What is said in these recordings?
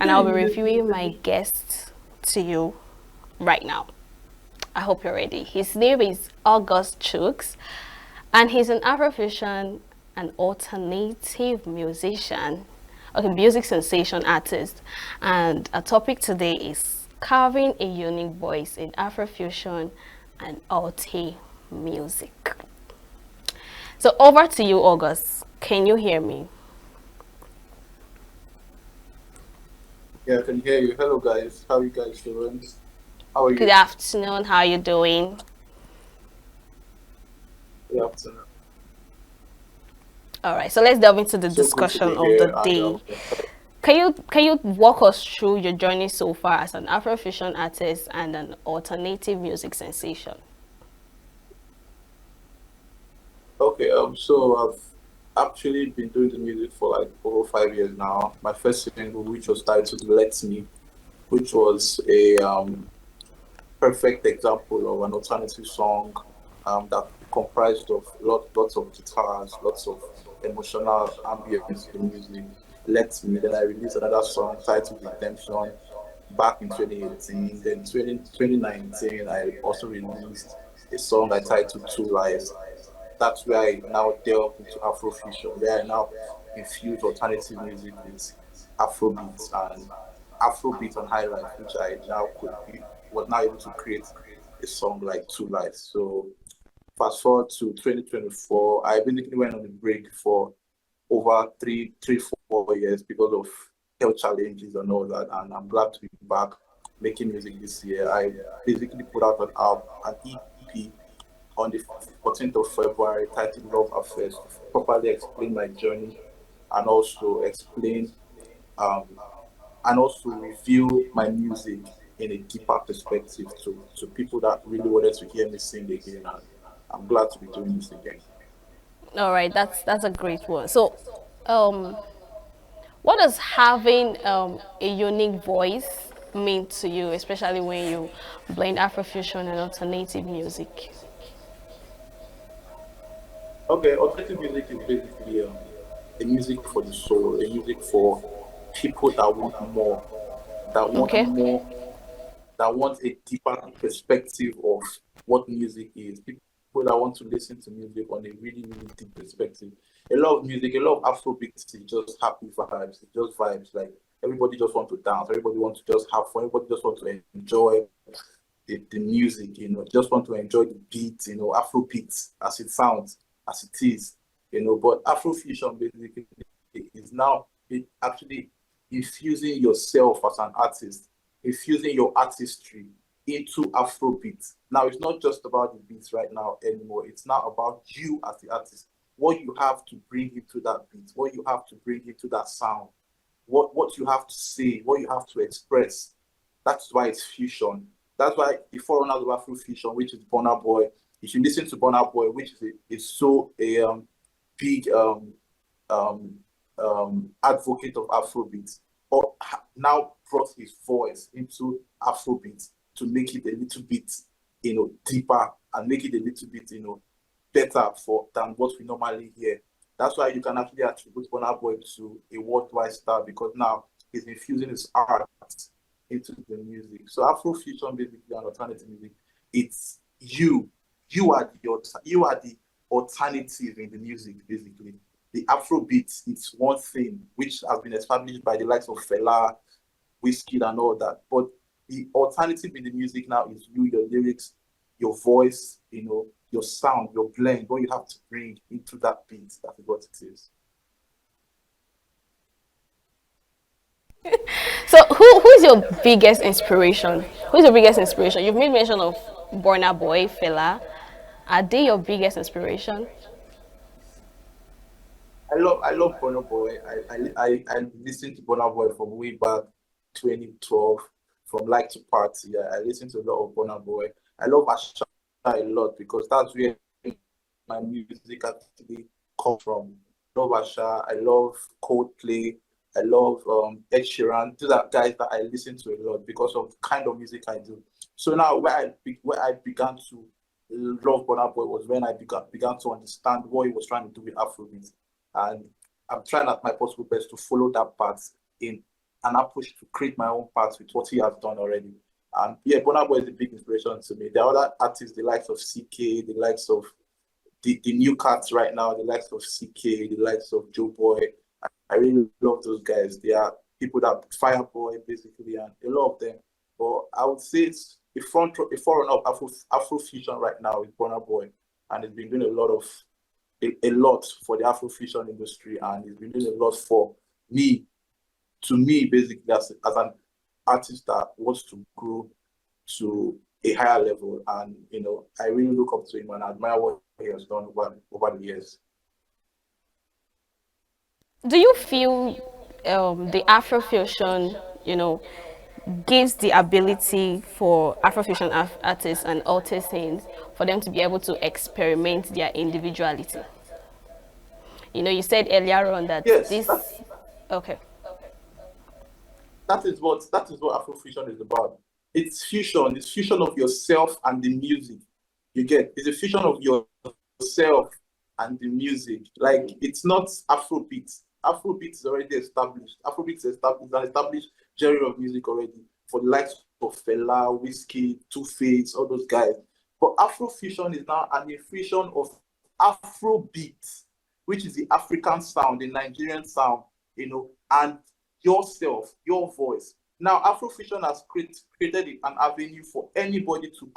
and I'll be reviewing my guest to you right now. I hope you're ready. His name is August Chuks, and he's an Afrofusion and alternative musician, okay, music sensation artist. And our topic today is carving a unique voice in Afrofusion and Alte music. So over to you, August. Can you hear me? Yeah, I can hear you. Hello, guys. How you guys doing? How are Good you? afternoon. How are you doing? Good afternoon. All right. So let's delve into the So good to discussion be of the here. And day. Can you walk us through your journey so far as an Afrofusion artist and an alternative music sensation? okay, so I've actually been doing the music for like over 5 years now. My first single, which was titled "Let Me," which was a perfect example of an alternative song that comprised of lots of guitars, lots of emotional ambience in the music. Let Me. Then I released another song titled "Redemption" back in 2018. Then 2019, I also released a song I titled Two Lives. That's where I now delve into Afrofusion, where I now infuse alternative music with Afrobeats and Afrobeat on high life, which I now was now able to create a song like Two Lives. So fast forward to 2024, I basically went on a break for over 4 years because of health challenges and all that. And I'm glad to be back making music this year. I basically put out an album, an EP on the 14th of February titled Love Affairs to properly explain my journey and also explain um, and also review my music in a deeper perspective to people that really wanted to hear me sing again. And I'm glad to be doing this again. All right, that's a great one. So, um, what does having a unique voice mean to you, especially when you blend Afrofusion and alternative music? Okay, alternative music is basically a music for the soul, a music for people that want Okay. more, that want a deeper perspective of what music is. People that want to listen to music on a really, really deep perspective. A lot of music, a lot of Afrobeats is just happy vibes. It's just vibes. Like everybody just want to dance. Everybody wants to just have fun. Everybody just want to enjoy the music. Just want to enjoy the beat. Afro beats as it sounds, as it is. But Afrofusion basically is now it actually infusing yourself as an artist, infusing your artistry into Afrobeat. Now it's not just about the beats right now anymore. It's now about you as the artist, what you have to bring into that beat, what you have to bring into that sound, what you have to say, what you have to express. That's why it's fusion. That's why the forerunners of Afrofusion, which is Burna Boy. If you listen to Burna Boy, which is so a big um, advocate of Afrobeat, or now brought his voice into Afrobeat to make it a little bit, deeper and make it a little bit, better for than what we normally hear. That's why you can actually attribute Burna Boy to a worldwide star because now he's infusing his art into the music. So Afrofusion basically and alternative music, it's you. You are the alternative in the music, basically. The Afrobeat, it's one thing which has been established by the likes of Fela, Whiskey, and all that. But the alternative in the music now is you, your lyrics, your voice, your sound, your blend, what you have to bring into that beat. That is what it is. So, who is your biggest inspiration? Who is your biggest inspiration? You've made mention of Burna Boy, Fela. Are they your biggest inspiration? I love Burna Boy. I listened to Burna Boy from way back 2012, from Like to Party. I listened to a lot of Burna Boy. I love Asha a lot because that's where my music actually comes from. I love Asha. I love Coldplay. I love Ed Sheeran. These are guys that I listen to a lot because of the kind of music I do. So now, where I began to love Burna Boy was when I began to understand what he was trying to do with Afrobeat, and I'm trying at my possible best to follow that path in an approach to create my own path with what he has done already. And yeah, Burna Boy is a big inspiration to me. There are other artists, the likes of CK, the likes of the new cats right now, the likes of CK, the likes of Joe Boy. I really love those guys. They are people that Fireboy basically, and a lot of them. But I would say it's a forerunner of Afrofusion right now is Burna Boy, and he's been doing a lot for the Afrofusion industry, and he's been doing a lot for me, to me, basically, as an artist that wants to grow to a higher level. And, I really look up to him and admire what he has done over the years. Do you feel the Afrofusion, gives the ability for Afrofusion artists and artisans for them to be able to experiment their individuality? You said earlier on that Yes, this. Okay. that is what Afrofusion is about. It's fusion. It's fusion of yourself and the music. You get it's a fusion of yourself and the music. Like it's not Afrobeat. Afrobeat is already established. Afrobeat is an established genre of music already for the likes of Fela, Whiskey, Two Face, all those guys. But Afrofusion is now an infusion of Afrobeat, which is the African sound, the Nigerian sound, and yourself, your voice. Now, Afrofusion has created an avenue for anybody to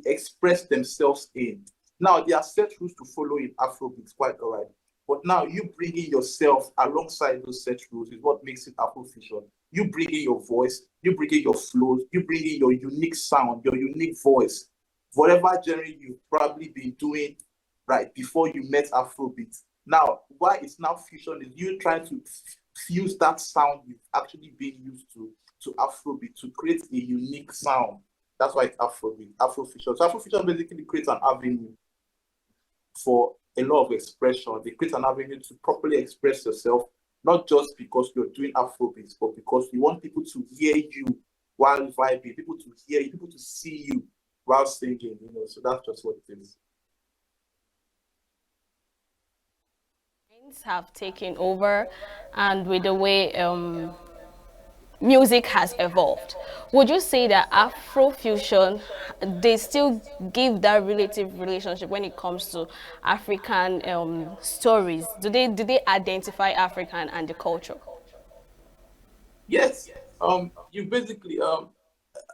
express themselves in. Now, there are set rules to follow in Afrobeat, quite all right. But now, you bringing yourself alongside those set rules is what makes it Afrofusion. You bringing your voice, you bringing your flows, you bringing your unique sound, your unique voice, whatever genre you've probably been doing right before you met Afrobeat. Now, why it's now fusion is you trying to fuse that sound you've actually been used to Afrobeat to create a unique sound. That's why it's Afrobeat, Afrofusion. So Afrofusion basically creates an avenue for a lot of expression. They create an avenue to properly express yourself, not just because you're doing Afrobeats, but because you want people to hear you while vibing, people to hear you, people to see you while singing, So that's just what it is. Have taken over, and with the way music has evolved, would you say that Afrofusion, they still give that relative relationship when it comes to African stories? Do they identify African and the culture? Yes. You basically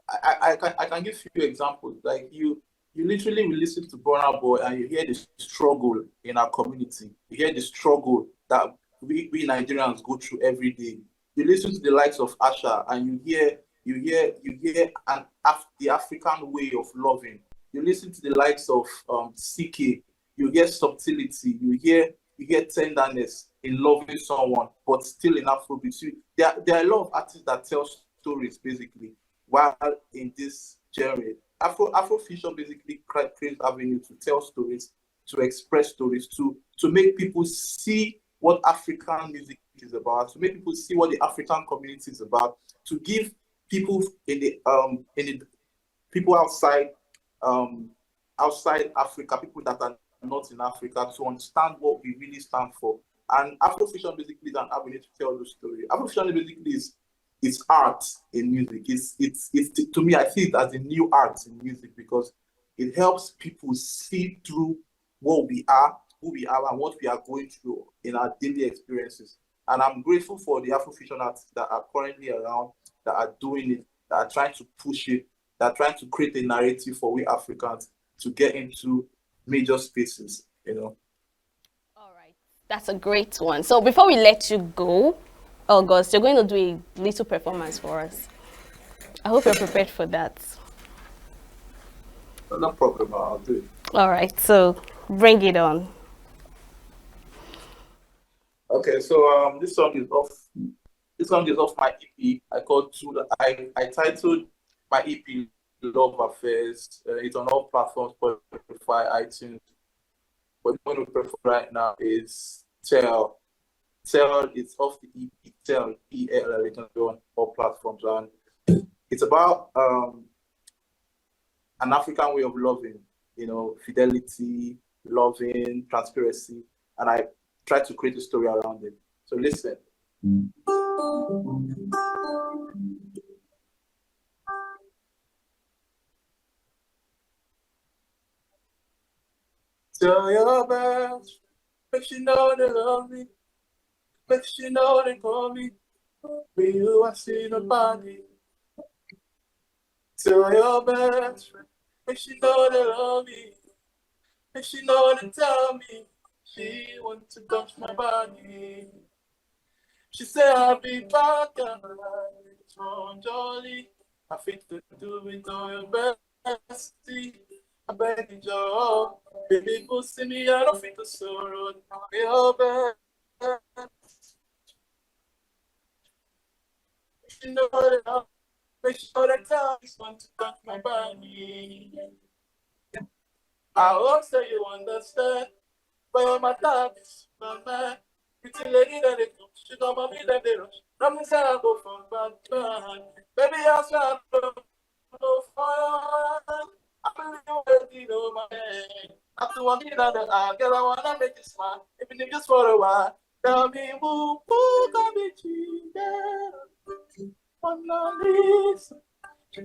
I can give you examples. Like you literally will listen to Burna Boy and you hear the struggle in our community. You hear the struggle that we Nigerians go through every day. You listen to the likes of Asha and the African way of loving. You listen to the likes of CK. You hear subtlety. You hear tenderness in loving someone, but still in Afrobeat. So there are a lot of artists that tell stories basically while in this genre. Afrofusion basically creates avenue to tell stories, to express stories, to make people see what African music is about, to make people see what the African community is about, to give people in the people outside Africa, people that are not in Africa, to understand what we really stand for. And Afrofusion basically is an avenue to tell those stories. Afrofusion basically is art in music. It's to me, I see it as a new art in music because it helps people see through what we are, who we are, and what we are going through in our daily experiences. And I'm grateful for the Afrofusion artists that are currently around, that are doing it, that are trying to push it, that are trying to create a narrative for we Africans to get into major spaces, All right, that's a great one. So before we let you go, August, you're going to do a little performance for us. I hope you're prepared for that. No problem, I'll do it. All right, so bring it on. Okay, so this song is off my EP. I titled my EP Love Affairs. It's on all platforms, Spotify, iTunes. What I'm going to perform right now is Tell. Tell is off the EP. Tell, EL. It can go on all platforms, and it's about an African way of loving. Fidelity, loving, transparency, and I try to create a story around it. So listen. Tell your best friend, make she know they love me, make she know they call me. When you I see nobody. Tell your best friend, make she know they love me, make she know they tell me. She want to touch my body. She say I'll be back and it's from Jolly. I fit to do it on your bestie. I beg you, Joe. Baby, pussy me, I don't fit to sorrow. Your best. You know that make sure that time is want to touch my body. I hope so you understand. But you're my type, my man. Pretty lady that they come, she come on me that they rush. From inside I go from bad man. Baby, I swear I go for I believe you're ready to my head. After one minute on the eye, girl, I wanna make you smile. Even if just for a while. Tell me who can be cheated on the list.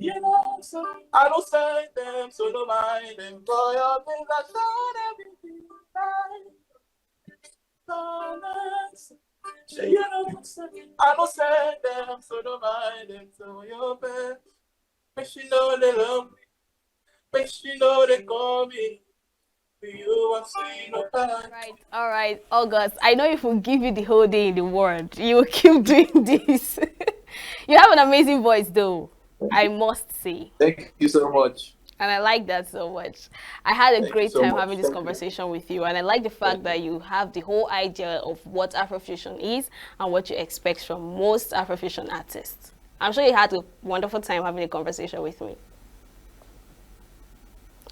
You know, so I don't say them, so don't mind them. For your things, I shine everything honest. You know, so I don't say them, so don't mind them. So your bed, make she know they love me, make she know they call me. You want to see no time. Right, all right, August. I know if we give you the whole day in the world, you will keep doing this. You have an amazing voice, though, I must say. Thank you so much. And I like that so much. I had a Thank you great so time much. having this Thank you. conversation with you. And I like the fact Thank that you. you have the whole idea of what Afrofusion is and what you expect from most Afrofusion artists. I'm sure you had a wonderful time having a conversation with me.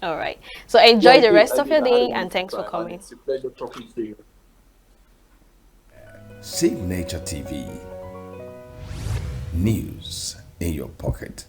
All right. So Yeah, enjoy I the did. rest I of did. your I had a day and wonderful thanks for time, and coming. it's a pleasure talking to you. Signature TV. News in your pocket.